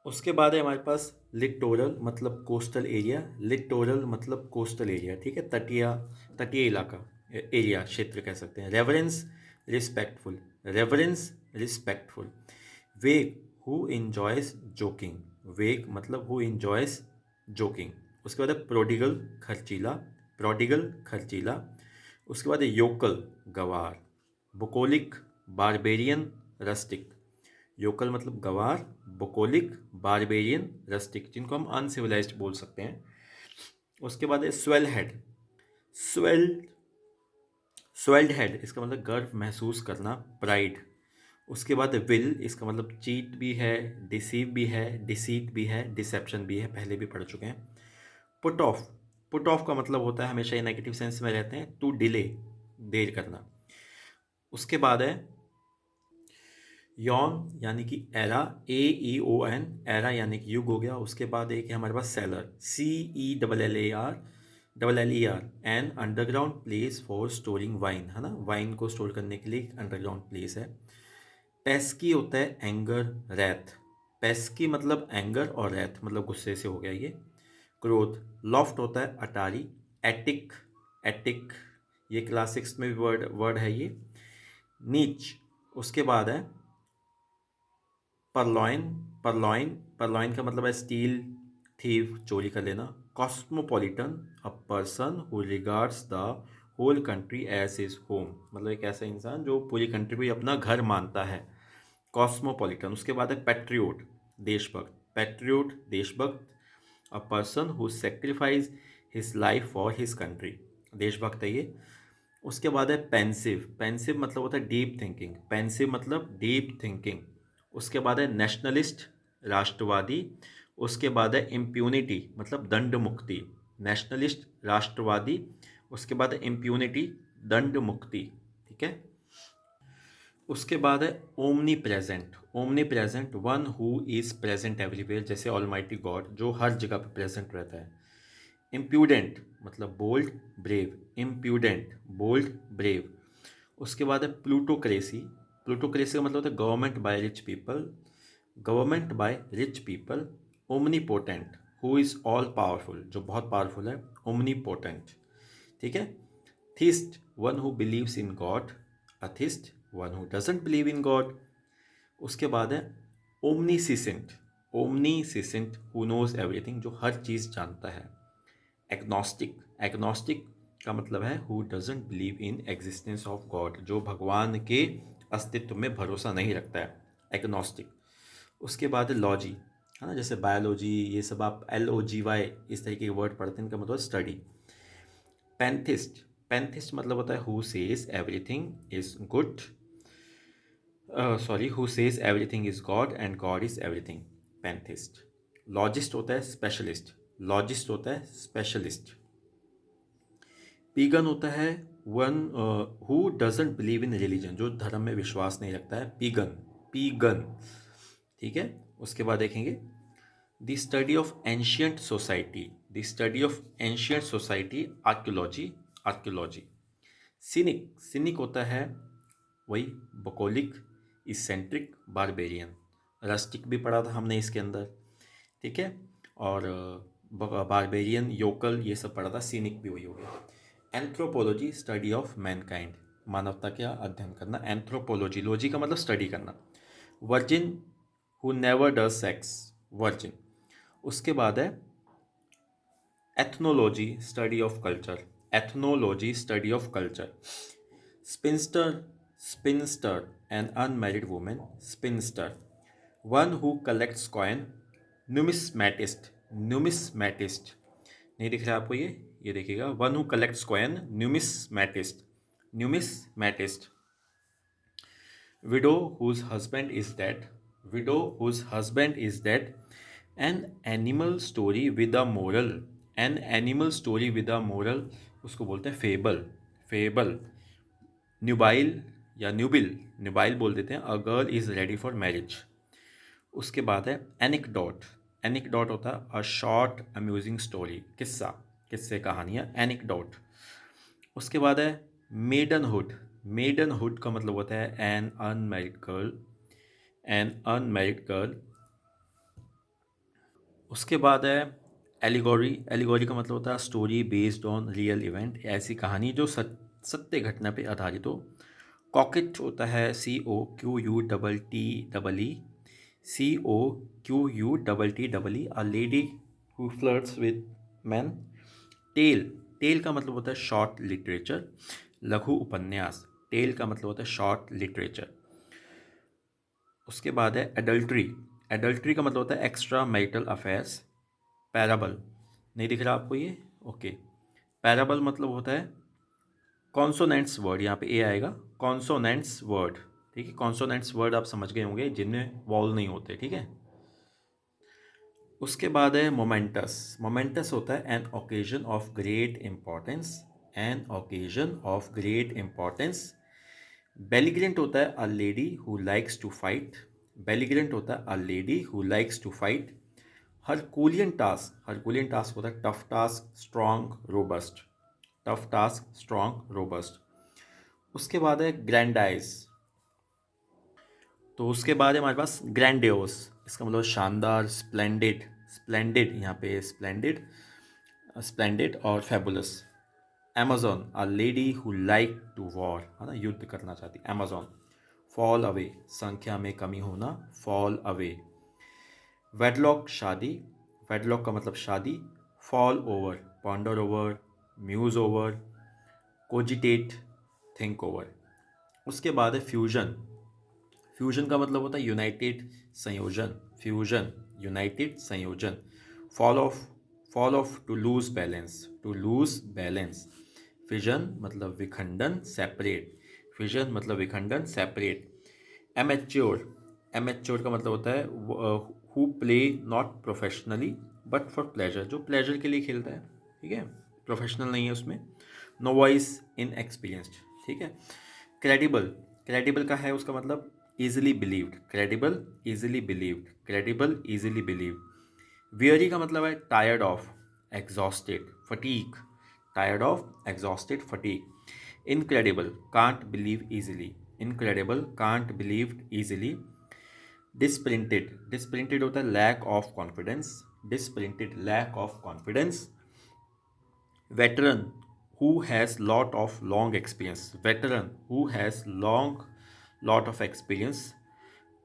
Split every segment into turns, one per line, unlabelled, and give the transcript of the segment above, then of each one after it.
उसके बाद है हमारे पास लिटोरल मतलब कोस्टल एरिया, लिटोरल मतलब कोस्टल एरिया, ठीक है, तटीय तटीय इलाका, एरिया, क्षेत्र कह सकते हैं। Reverence respectful, reverence respectful. वेग हु इंजॉयज जोकिंग, वेग मतलब हु इंजॉयज जोकिंग। उसके बाद है प्रोडिगल खर्चीला, प्रोडिगल खर्चीला। उसके बाद है योकल गवार, बुकोलिक बारबेरियन रस्टिक। योकल मतलब गवार, बुकोलिक बारबेरियन रस्टिक, जिनको हम अनसिविलाइज्ड बोल सकते हैं। उसके बाद है swell head, swelled swelled head, इसका मतलब गर्व महसूस करना, प्राइड। उसके बाद विल, इसका मतलब चीट भी है, डिसीव भी है, डिसीट भी है, डिसेप्शन भी है, पहले भी पढ़ चुके हैं। पुट ऑफ, पुट ऑफ का मतलब होता है हमेशा ये नेगेटिव सेंस में रहते हैं, टू डिले, देर करना। उसके बाद है यॉन यानी कि एरा, AEON, एरा यानी कि युग हो गया। उसके बाद एक है हमारे पास cellar, CELLAR, an underground place for storing wine, है ना, वाइन को स्टोर करने के लिए एक अंडरग्राउंड प्लेस है। पेस्की होता है एंगर, रैथ, पेस्की मतलब एंगर और रैथ मतलब गुस्से से हो गया ये। क्रोध, लॉफ्ट होता है अटारी, एटिक, एटिक ये क्लास 6 में भी वर्ड वर्ड है ये। नीच, उसके बाद है परलॉइन, परलॉइन, परलॉइन का मतलब है स्टील, थीव, चोरी कर लेना। Cosmopolitan, a person who regards the whole country as his home, मतलब एक ऐसा इंसान जो पूरी कंट्री को ही अपना घर मानता है, कॉस्मोपॉलिटन। उसके बाद है पैट्रियोट, देशभक्त, पैट्रियोट देशभक्त। अ person who sacrifice his life for his country, देशभक्त है ये। उसके बाद है पेंसिव, पेंसिव मतलब होता है डीप थिंकिंग, पेंसिव मतलब डीप थिंकिंग। उसके बाद है नेशनलिस्ट, राष्ट्रवादी। उसके बाद है इम्प्यूनिटी मतलब दंड मुक्ति, नेशनलिस्ट राष्ट्रवादी। उसके बाद है इम्प्यूनिटी, दंड मुक्ति, ठीक है। उसके बाद है omnipresent, omnipresent one who is present everywhere, जैसे ऑलमाइटी गॉड जो हर जगह पे प्रेजेंट रहता है। इम्प्यूडेंट मतलब bold, brave, impudent, bold, brave. उसके बाद है प्लूटोक्रेसी, प्लूटोक्रेसी का मतलब होता है government by rich people, government by rich people. Omnipotent who is all powerful, जो बहुत पावरफुल है, ओमनीपोटेंट, ठीक है। Theist one who believes in God, atheist one who doesn't believe in God. उसके बाद है ओमनीसिसेंट, ओमनीसिसेंट हु नोज एवरीथिंग, जो हर चीज़ जानता है। एग्नोस्टिक, एग्नोस्टिक का मतलब है who doesn't believe in existence of God, जो भगवान के अस्तित्व में भरोसा नहीं रखता है, एग्नोस्टिक। उसके बाद लॉजी, है ना, जैसे बायोलॉजी ये सब आप LOGY इस तरीके के वर्ड पढ़ते हैं, इनका मतलब स्टडी। पैंथिस्ट, पैंथिस्ट मतलब होता है who says everything is good, sorry, who says everything is God and God is everything, pantheist. लॉजिस्ट होता है स्पेशलिस्ट, लॉजिस्ट होता है स्पेशलिस्ट। पीगन होता है one who doesn't believe in religion, जो धर्म में विश्वास नहीं रखता है, पीगन, पीगन, ठीक है। उसके बाद देखेंगे the study of ancient society, the study of ancient society, archaeology, archaeology. Scenic, scenic होता है वही बकोलिक, इसेंट्रिक, बारबेरियन। रस्टिक भी पढ़ा था हमने इसके अंदर, ठीक है। और बारबेरियन, योकल ये सब पढ़ा था, सीनिक भी वही हो गया। एंथ्रोपोलॉजी स्टडी ऑफ मैनकाइंड, मानवता का अध्ययन करना, एंथ्रोपोलॉजी, लॉजी का मतलब स्टडी करना। Virgin who never does sex, virgin. उसके बाद है ethnology study of culture, ethnology study of culture. Spinster, spinster an unmarried women, spinster. One who collects coin, numismatist, numismatist. नहीं दिख रहा आपको ये देखिएगा, one who collects coin, numismatist, numismatist. Widow whose husband is dead, widow whose husband is dead. An animal story with a moral, an animal story with a moral, उसको बोलते हैं fable, fable. न्यूबाइल या न्यूबिल, न्यूबाइल बोल देते हैं, a girl is ready for marriage. उसके बाद है एनिकडोट, एनिकडोट होता है अ शॉर्ट अम्यूजिंग स्टोरी, किस्सा, किस्से, कहानियाँ, एनिकडोट। उसके बाद है मेडनहुड, मेडनहुड का मतलब होता है an unmarried girl, an unmarried girl. उसके बाद है एलिगोरी। एलिगोरी का मतलब होता है story based on real event, ऐसी कहानी जो सत्य घटना पे आधारित हो। कॉकेट होता है COQUTTEE, COQUTTEE, a lady who flirts with man. Tale, tale का मतलब होता है शॉर्ट लिटरेचर, लघु उपन्यास। टेल का मतलब होता है शॉर्ट लिटरेचर। उसके बाद है एडल्ट्री। एडल्ट्री का मतलब होता है एक्स्ट्रा मैरिटल अफेयर्स। पैराबल, नहीं दिख रहा आपको ये? ओके। पैराबल मतलब होता है कॉन्सोनेंट्स वर्ड, यहाँ पे ए आएगा, कॉन्सोनेंट्स वर्ड। ठीक है, कॉन्सोनेंट्स वर्ड आप समझ गए होंगे जिनमें वॉल नहीं होते। ठीक है। उसके बाद है मोमेंटस। मोमेंटस होता है an occasion of great importance, an occasion of great importance. Belligerent होता है a lady who likes to fight. Belligerent होता है a lady who likes to fight. Herculean task, Herculean task होता है tough task, strong, robust. Tough task, strong, robust. उसके बाद है ग्रैंडाइज। तो उसके बाद है हमारे पास ग्रैंडियोस। इसका मतलब शानदार, स्प्लेंडिड। स्प्लेंडिड, यहाँ पे स्प्लेंडिड, स्प्लेंडिड और fabulous. Amazon, a lady who like to war, है ना, युद्ध करना चाहती, अमेजोन। फॉल अवे, संख्या में कमी होना, फॉल अवे। वेडलॉक, शादी। वेडलॉक का मतलब शादी। Fall over, ponder over, muse over, cogitate, think over. उसके बाद है फ्यूजन। फ्यूजन का मतलब होता है यूनाइटेड, संयोजन। फ्यूजन, यूनाइटेड, संयोजन। Fall off, fall off, to lose balance, to lose balance. Fission मतलब विखंडन, सेपरेट। फिजन मतलब विखंडन, सेपरेट। एमेच्योर, एमेच्योर का मतलब होता है who play not professionally but for pleasure, जो प्लेजर के लिए खेलता है। ठीक है, प्रोफेशनल नहीं है उसमें। Novice, inexperienced. ठीक है। क्रेडिबल, क्रेडिबल का है उसका मतलब easily believed. Credible, easily believed, credible, easily believed. Weary का मतलब है tired of, exhausted, fatigue. Tired of, exhausted, fatigue. Incredible, can't believe easily. Incredible, can't believe easily. Dispirited, dispirited होता है lack of confidence. Dispirited, lack of confidence. Veteran, who has lot of long experience. Veteran, who has long lot of experience.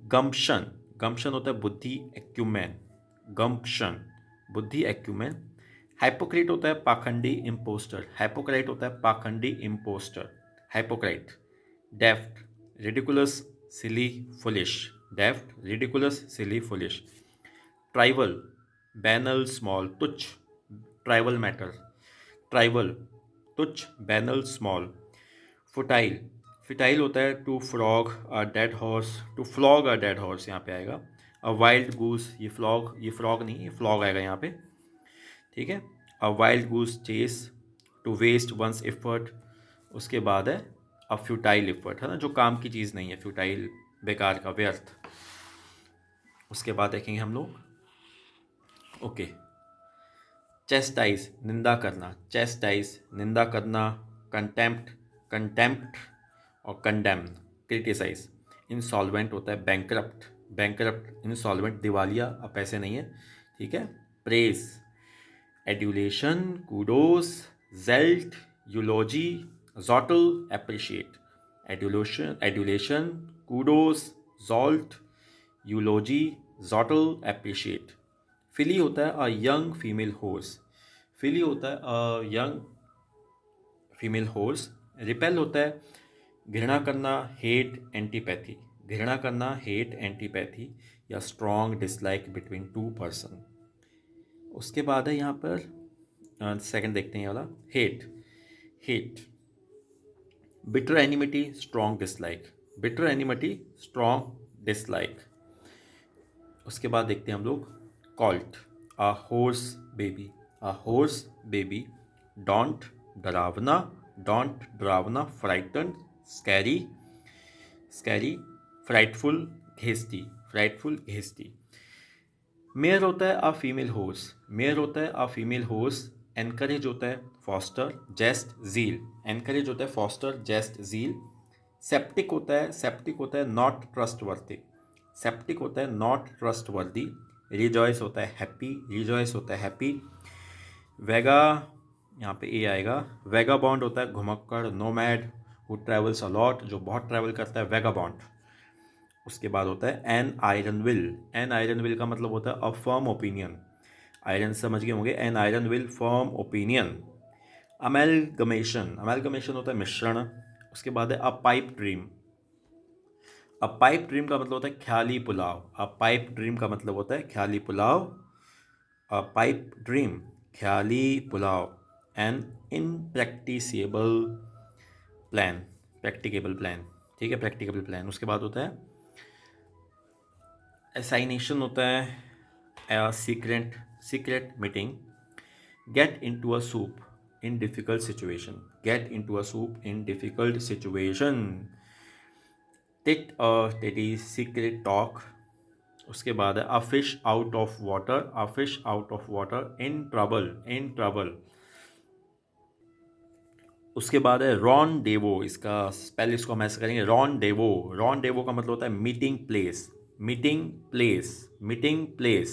gumption, gumption होता है बुद्धि, acumen. gumption, बुद्धि, acumen. Hypocrite होता है पाखंडी, imposter. Hypocrite होता है पाखंडी, imposter, hypocrite. Deft, ridiculous, silly, foolish. Deft, ridiculous, silly, foolish. Trivial, banal, small, तुच्छ। ट्राइवल मैटर, ट्राइवल, तुच्छ, बैनल, स्मॉल। फुटाइल, फिटाइल होता है to frog a dead horse, to flog a dead horse, यहाँ पे आएगा। अ वाइल्ड गूस, ये flog, ये frog नहीं, ये फ्लॉग आएगा यहाँ पे। ठीक है। अ wild goose chase, to waste one's effort. उसके बाद है अ फ्यूटाइल एफर्ट, है ना, जो काम की चीज़ नहीं है, फ्यूटाइल, बेकार का, व्यर्थ। उसके बाद देखेंगे हम लोग, ओके, चेस्टाइज, निंदा करना। चेस्टाइज, निंदा करना। कंटेम्प्ट, कंटेम्प्ट और कंडेम, क्रिटिसाइज। इंसॉल्वेंट होता है बैंकरप्ट, बैंकरप्ट, इंसॉल्वेंट, दिवालिया, अब पैसे नहीं है। ठीक है। Praise, adulation, kudos, jolt, eulogy, jottle, appreciate. Adulation, adulation, kudos, jolt, eulogy, jottle, appreciate. Filly होता है a young female horse. Filly होता है a young female horse. Repel होता है घृणा करना, हेट, एंटीपैथी। घृणा करना, हेट, एंटीपैथी या strong dislike between two person. उसके बाद है यहाँ पर सेकंड देखते हैं ये वाला, hate. Hate, bitter एनिमिटी, strong dislike. Bitter एनिमिटी, strong dislike. उसके बाद देखते हैं हम लोग Colt, a horse baby. A horse baby. Don't, डरावना, डोंट, डरावना। Frighten, scary, scary. Frightful, घेस्टी, frightful, घेस्टी। Mayor होता है अ फीमेल हॉर्स। मेयर होता है अ फीमेल हॉर्स। एनकरेज होता है फॉस्टर, जेस्ट, जील। एनकरेज होता है फॉस्टर, जेस्ट, जील। सेप्टिक होता है, सेप्टिक होता है नॉट ट्रस्ट वर्दी। सेप्टिक होता है नॉट ट्रस्ट वर्दी रिजॉइस होता है हैप्पी, रिजॉइस होता है हैप्पी। वेगा, यहाँ पे ए आएगा। वेगाबॉन्ड होता है घुमक्कड़, नोमैड हु ट्रैवल्स अलॉट, जो बहुत ट्रैवल करता है, वेगाबॉन्ड। उसके बाद होता है N iron will. N iron will का मतलब होता है अ फर्म ओपिनियन। आयरन समझ गए होंगे, an iron will firm opinion. Amalgamation, amalgamation होता है मिश्रण। उसके बाद है a pipe dream. A pipe dream का मतलब होता है ख्याली पुलाव। अ पाइप ड्रीम का मतलब होता है ख्याली पुलाव। अ पाइप ड्रीम, ख्याली पुलाव। An impracticable plan, practicable plan. ठीक है, प्रैक्टिकेबल प्लान। उसके बाद होता है असाइनेशन, होता है secret, secret meeting. Get into a soup in difficult situation, get into a soup in difficult situation. Tit teddy secret talk. उसके बाद है a fish out of water, a fish out of water in trouble, in trouble. उसके बाद है Ron Daewoo, इसका पहले इसको हम ऐसे करेंगे, रॉन डेवो। रॉन डेवो का मतलब होता है meeting place, meeting place, meeting place.